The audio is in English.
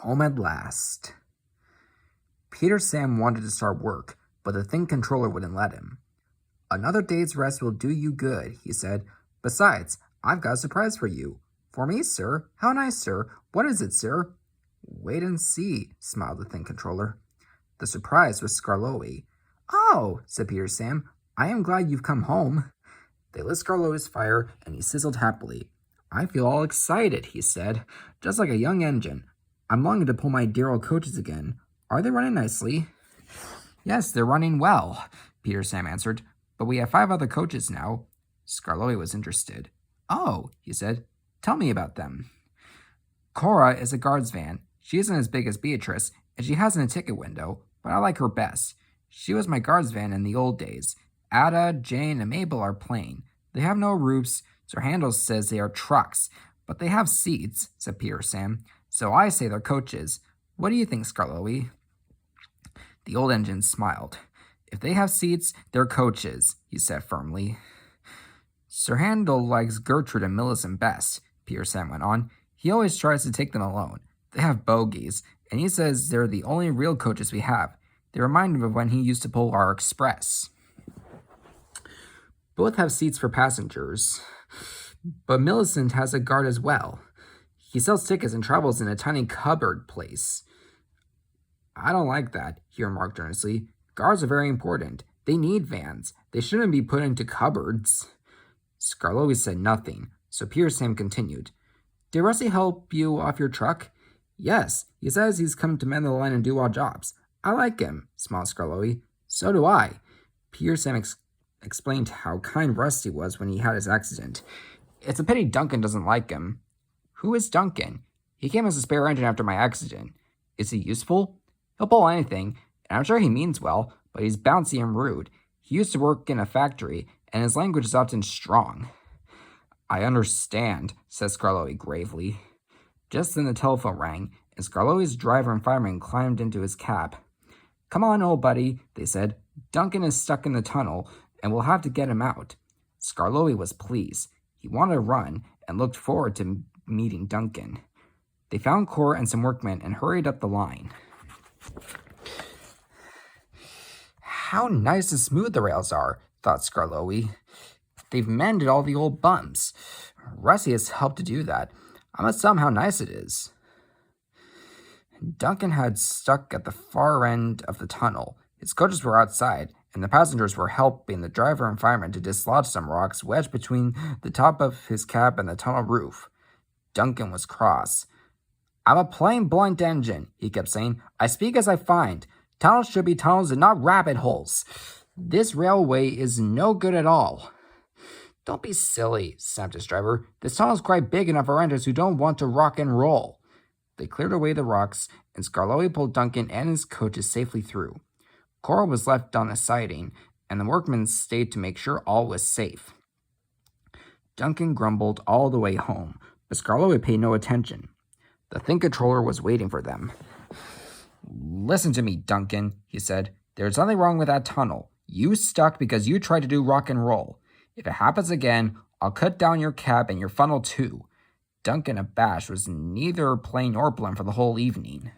Home at last. Peter Sam wanted to start work, but the Think Controller wouldn't let him. "Another day's rest will do you good," he said. "Besides, I've got a surprise for you." "For me, sir? How nice, sir. What is it, sir?" "Wait and see," smiled the Think Controller. The surprise was Skarloey. "Oh," said Peter Sam, "I am glad you've come home." They lit Skarloey's fire, and he sizzled happily. "I feel all excited," he said, "just like a young engine. I'm longing to pull my dear old coaches again. Are they running nicely?" "Yes, they're running well," Peter Sam answered, "but we have 5 other coaches now." Skarloey was interested. "Oh," he said, "tell me about them." "Cora is a guard's van. She isn't as big as Beatrice, and she hasn't a ticket window, but I like her best. She was my guard's van in the old days. Ada, Jane, and Mabel are plain. They have no roofs, so Handel says they are trucks, but they have seats," said Peter Sam, "so I say they're coaches. What do you think, Skarloey?" The old engine smiled. "If they have seats, they're coaches," he said firmly. "Sir Handel likes Gertrude and Millicent best," Peter Sam went on. "He always tries to take them alone. They have bogies, and he says they're the only real coaches we have. They remind him of when he used to pull our express. Both have seats for passengers, but Millicent has a guard as well. He sells tickets and travels in a tiny cupboard place." "I don't like that," he remarked earnestly. "Guards are very important. They need vans. They shouldn't be put into cupboards." Skarloey said nothing, so Peter Sam continued. "Did Rusty help you off your truck?" "Yes, he says he's come to mend the line and do odd jobs. I like him," smiled Skarloey. "So do I." Peter Sam explained how kind Rusty was when he had his accident. "It's a pity Duncan doesn't like him." "Who is Duncan?" "He came as a spare engine after my accident." "Is he useful?" "He'll pull anything, and I'm sure he means well, but he's bouncy and rude. He used to work in a factory, and his language is often strong." "I understand," said Skarloey gravely. Just then the telephone rang, and Skarloey's driver and fireman climbed into his cab. "Come on, old buddy," they said. "Duncan is stuck in the tunnel, and we'll have to get him out." Skarloey was pleased. He wanted to run, and looked forward to meeting Duncan. They found Cora and some workmen and hurried up the line. "How nice and smooth the rails are," thought Skarloey. "They've mended all the old bumps. Rusty has helped to do that. I must tell him how nice it is." Duncan had stuck at the far end of the tunnel. His coaches were outside, and the passengers were helping the driver and fireman to dislodge some rocks wedged between the top of his cab and the tunnel roof. Duncan was cross. "I'm a plain blunt engine," he kept saying. "I speak as I find. Tunnels should be tunnels and not rabbit holes. This railway is no good at all." "Don't be silly," snapped his driver. "This tunnel is quite big enough for renters who don't want to rock and roll." They cleared away the rocks, and Skarloey pulled Duncan and his coaches safely through. Cora was left on the siding, and the workmen stayed to make sure all was safe. Duncan grumbled all the way home, but Skarloey paid no attention. The Think Controller was waiting for them. "Listen to me, Duncan," he said. "There's nothing wrong with that tunnel. You stuck because you tried to do rock and roll. If it happens again, I'll cut down your cab and your funnel too." Duncan, abashed, was neither plain nor blunt for the whole evening.